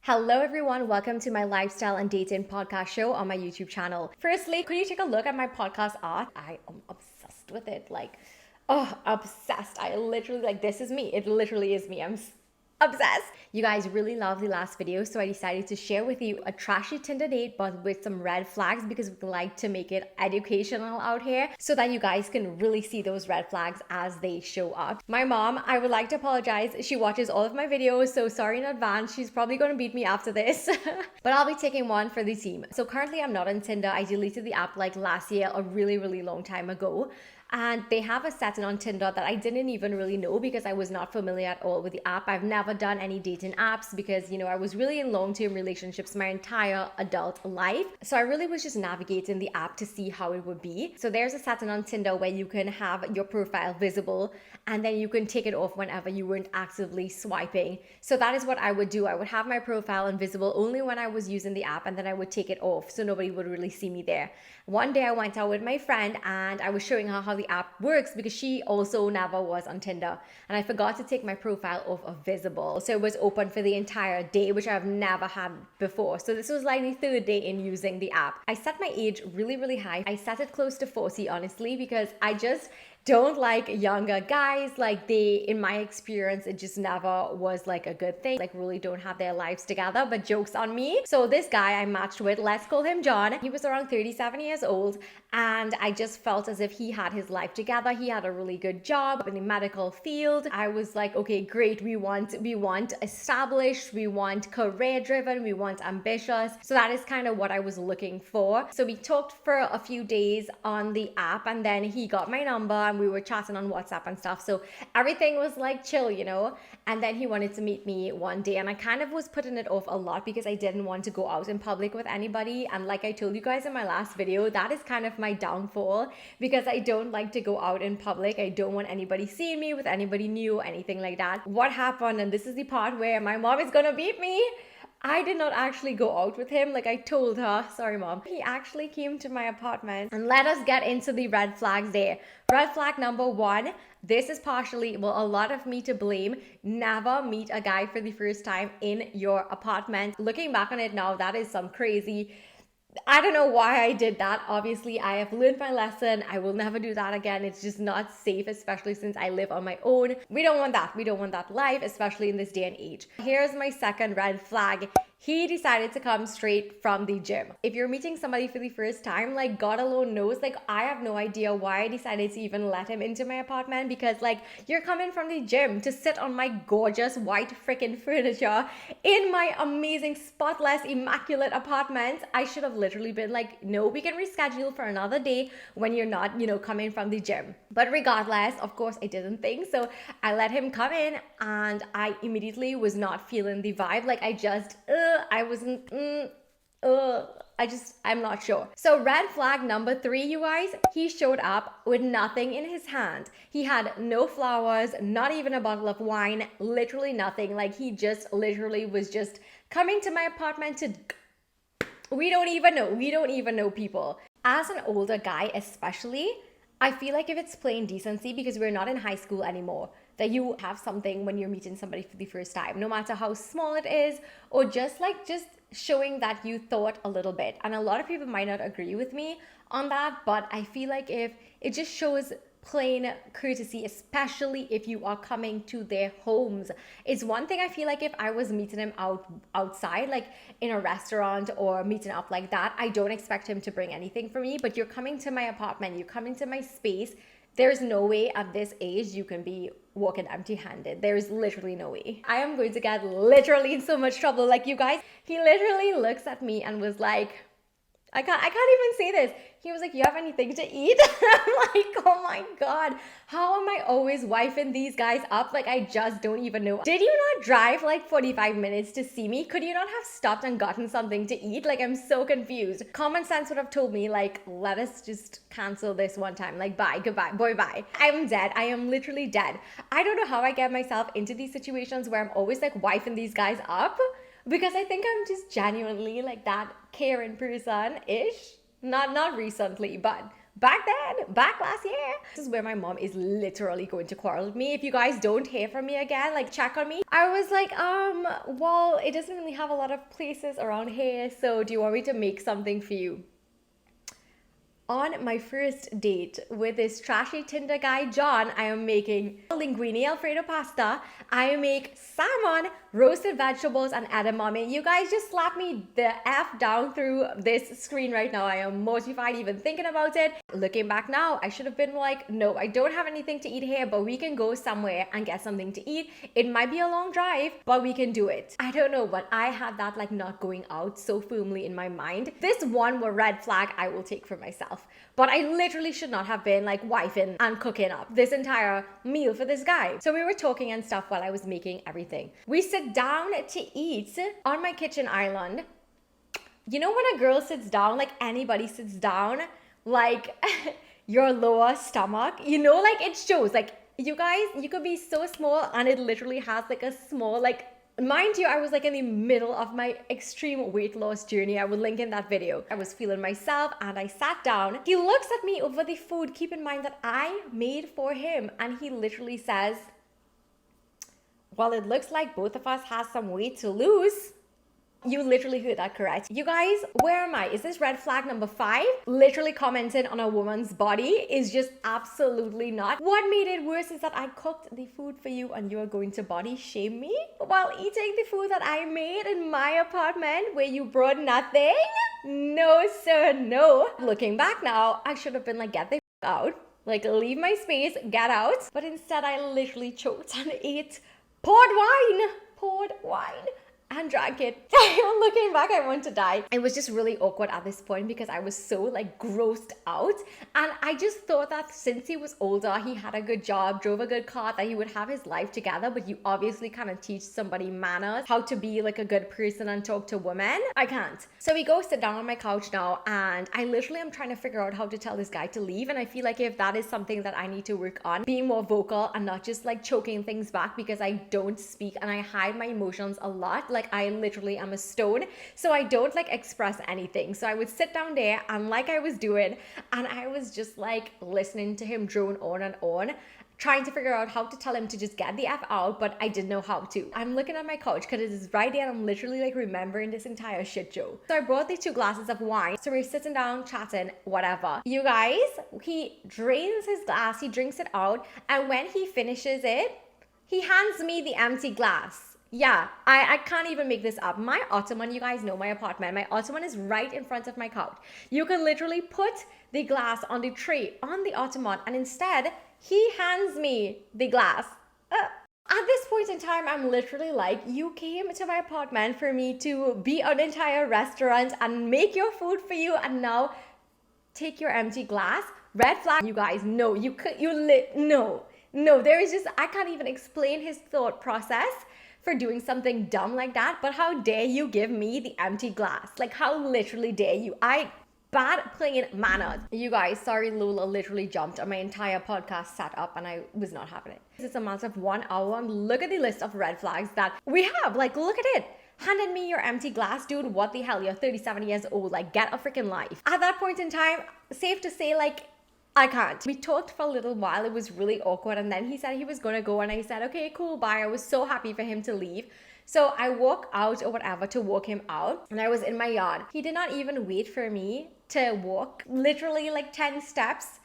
Hello everyone, welcome to my lifestyle and dating podcast show on my YouTube channel. Firstly, could you take a look at my podcast art? I am obsessed with it. Obsessed. I literally, this is me. It literally is me. I'm obsessed. You guys really love the last video, so I decided to share with you a trashy Tinder date but with some red flags because we like to make it educational out here so that you guys can really see those red flags as they show up. My mom, I would like to apologize. She watches all of my videos, so sorry in advance. She's probably going to beat me after this. But I'll be taking one for the team. So currently I'm not on Tinder. I deleted the app like last year, a really long time ago. And they have a setting on Tinder that I didn't even really know because I was not familiar at all with the app. I've never done any dating apps because, I was really in long-term relationships my entire adult life. So I really was just navigating the app to see how it would be. So there's a setting on Tinder where you can have your profile visible and then you can take it off whenever you weren't actively swiping. So that is what I would do. I would have my profile invisible only when I was using the app, and then I would take it off so nobody would really see me there. One day I went out with my friend and I was showing her how the app works because she also never was on Tinder, and I forgot to take my profile off of visible. So it was open for the entire day, which I've never had before. So this was like the third day in using the app. I set my age really high. I set it close to 40, honestly, because I just don't like younger guys. In my experience, it just never was like a good thing. Really don't have their lives together, but joke's on me. So this guy I matched with, let's call him John. He was around 37 years old, and I just felt as if he had his life together. He had a really good job in the medical field. I was like, okay, great. We want established, we want career driven, we want ambitious. So that is kind of what I was looking for. So we talked for a few days on the app, and then he got my number and we were chatting on WhatsApp and stuff. So everything was like chill, and then he wanted to meet me one day, and I kind of was putting it off a lot because I didn't want to go out in public with anybody. And like I told you guys in my last video, that is kind of my downfall because I don't like to go out in public. I don't want anybody seeing me with anybody new, anything like that. What happened, and this is the part where my mom is gonna beat me, I did not actually go out with him like I told her. Sorry, mom. He actually came to my apartment, and let us get into the red flags there. Red flag number one, this is partially, a lot of me to blame. Never meet a guy for the first time in your apartment. Looking back on it now, that is some crazy. I don't know why I did that. Obviously, I have learned my lesson. I will never do that again. It's just not safe, especially since I live on my own. We don't want that. We don't want that life, especially in this day and age. Here's my second red flag. He decided to come straight from the gym. If you're meeting somebody for the first time, God alone knows, I have no idea why I decided to even let him into my apartment, because you're coming from the gym to sit on my gorgeous white freaking furniture in my amazing, spotless, immaculate apartment. I should have literally been like, no, we can reschedule for another day when you're not, coming from the gym. But regardless, of course, I didn't think. So I let him come in, and I immediately was not feeling the vibe. I'm not sure. So red flag number 3, you guys, he showed up with nothing in his hand. He had no flowers, not even a bottle of wine, literally nothing. He just literally was just coming to my apartment to, we don't even know people. As an older guy especially, I feel like if it's plain decency, because we're not in high school anymore, that you have something when you're meeting somebody for the first time, no matter how small it is, or just showing that you thought a little bit. And a lot of people might not agree with me on that, but I feel like if it just shows plain courtesy, especially if you are coming to their homes. It's one thing, I feel like if I was meeting him outside, in a restaurant or meeting up like that, I don't expect him to bring anything for me. But you're coming to my apartment, you're coming to my space. There's no way at this age you can be walking empty-handed. There's literally no way. I am going to get literally in so much trouble. You guys, he literally looks at me and was like, I can't even say this. He was like, you have anything to eat? I'm like, oh my God, how am I always wifing these guys up? I just don't even know. Did you not drive 45 minutes to see me? Could you not have stopped and gotten something to eat? I'm so confused. Common sense would have told me, let us just cancel this one time. Bye, goodbye, boy, bye. I'm dead. I am literally dead. I don't know how I get myself into these situations where I'm always wifing these guys up, because I think I'm just genuinely that caring person-ish. Not recently, but back last year. This is where my mom is literally going to quarrel with me. If you guys don't hear from me again, like check on me. I was like, well, it doesn't really have a lot of places around here, so do you want me to make something for you? On my first date with this trashy Tinder guy, John, I am making linguine Alfredo pasta. I make salmon, roasted vegetables, and edamame. You guys just slap me the F down through this screen right now. I am mortified even thinking about it. Looking back now, I should have been like, no, I don't have anything to eat here, but we can go somewhere and get something to eat. It might be a long drive, but we can do it. I don't know, but I had that like not going out so firmly in my mind. This one more red flag I will take for myself. But I literally should not have been like wifing and cooking up this entire meal for this guy. So we were talking and stuff while I was making everything. We sit down to eat on my kitchen island. You know when a girl sits down, like anybody sits down, like your lower stomach, you know, like it shows. Like you guys, you could be so small and it literally has like a small like, mind you, I was like in the middle of my extreme weight loss journey. I will link in that video. I was feeling myself and I sat down. He looks at me over the food. Keep in mind that I made for him. And he literally says, well, it looks like both of us have some weight to lose. You literally heard that correct. You guys, where am I? Is this red flag number 5? Literally commenting on a woman's body is just absolutely not. What made it worse is that I cooked the food for you and you are going to body shame me while eating the food that I made in my apartment where you brought nothing? No, sir, no. Looking back now, I should have been like, get the out. Like, leave my space, get out. But instead, I literally choked and ate poured wine. And drank it. Looking back, I want to die. It was just really awkward at this point because I was so like grossed out. And I just thought that since he was older, he had a good job, drove a good car, that he would have his life together. But you obviously kind of teach somebody manners, how to be like a good person and talk to women. I can't. So we go sit down on my couch now and I literally am trying to figure out how to tell this guy to leave. And I feel like if that is something that I need to work on, being more vocal and not just like choking things back because I don't speak and I hide my emotions a lot. Like I literally am a stone, so I don't like express anything. So I would sit down there and like I was doing, and I was just like listening to him drone on and on, trying to figure out how to tell him to just get the F out, but I didn't know how to. I'm looking at my couch because it is right there and I'm literally like remembering this entire shit show. So I brought the 2 glasses of wine. So we're sitting down, chatting, whatever. You guys, he drains his glass, he drinks it out, and when he finishes it, he hands me the empty glass. Yeah, I can't even make this up. My ottoman, you guys know my apartment. My ottoman is right in front of my couch. You can literally put the glass on the tray on the ottoman, and instead, he hands me the glass. At this point in time, I'm literally like, you came to my apartment for me to be an entire restaurant and make your food for you, and now take your empty glass. Red flag. You guys, no, no, there is just, I can't even explain his thought process for doing something dumb like that. But how dare you give me the empty glass? Like, how literally dare you? Bad playing manners. You guys, sorry, Lula literally jumped on my entire podcast setup and I was not having it. This is a massive 1 hour and look at the list of red flags that we have. Like, look at it. Handed me your empty glass, dude. What the hell? You're 37 years old. Like, get a freaking life. At that point in time, safe to say, like, I can't. We talked for a little while. It was really awkward. And then he said he was going to go. And I said, okay, cool, bye. I was so happy for him to leave. So I walk out or whatever to walk him out. And I was in my yard. He did not even wait for me to walk literally like 10 steps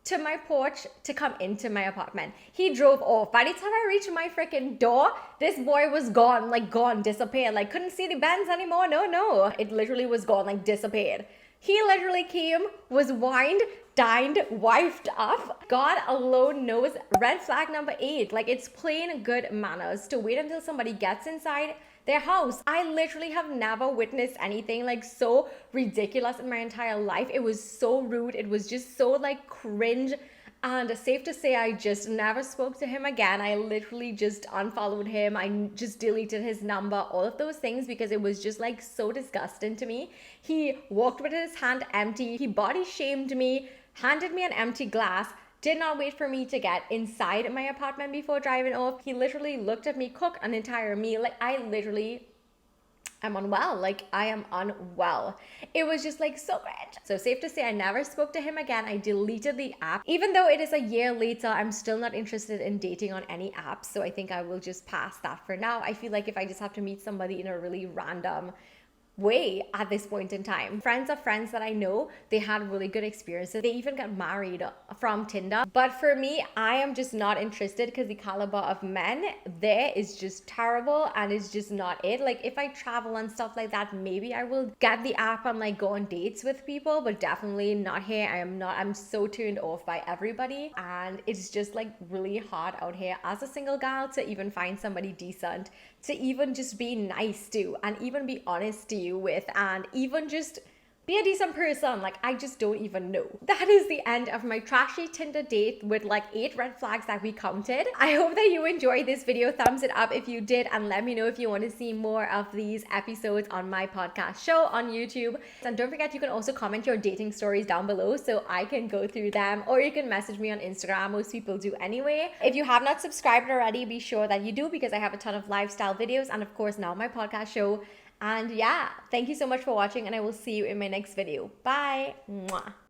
to my porch to come into my apartment. He drove off. By the time I reached my freaking door, this boy was gone, like gone, disappeared. Like couldn't see the Benz anymore. No. It literally was gone, like disappeared. He literally came, was wined, dined, wifed up. God alone knows. Red flag number 8. Like, it's plain good manners to wait until somebody gets inside their house. I literally have never witnessed anything like so ridiculous in my entire life. It was so rude. It was just so like cringe. And safe to say, I just never spoke to him again. I literally just unfollowed him. I just deleted his number, all of those things, because it was just like so disgusting to me. He walked with his hand empty. He body shamed me, handed me an empty glass, did not wait for me to get inside my apartment before driving off. He literally looked at me cook an entire meal. Like, I literally I'm unwell. Like, I am unwell. It was just like so great. So safe to say, I never spoke to him again. I deleted the app. Even though it is a year later, I'm still not interested in dating on any apps. So I think I will just pass that for now. I feel like if I just have to meet somebody in a really random way at this point in time. Friends of friends that I know, they had really good experiences. They even got married from Tinder. But for me, I am just not interested because the caliber of men there is just terrible and it's just not it. Like if I travel and stuff like that, maybe I will get the app and like go on dates with people, but definitely not here. I'm so turned off by everybody and it's just like really hard out here as a single gal to even find somebody decent, to even just be nice to, and even be honest to you with, and even just be a decent person. Like, I just don't even know. That is the end of my trashy Tinder date with like 8 red flags that we counted. I hope that you enjoyed this video. Thumbs it up if you did, and let me know if you want to see more of these episodes on my podcast show on YouTube. And don't forget, you can also comment your dating stories down below so I can go through them, or you can message me on Instagram. Most people do anyway. If you have not subscribed already, be sure that you do, because I have a ton of lifestyle videos and of course now my podcast show. And yeah, thank you so much for watching, and I will see you in my next video. Bye. Mwah.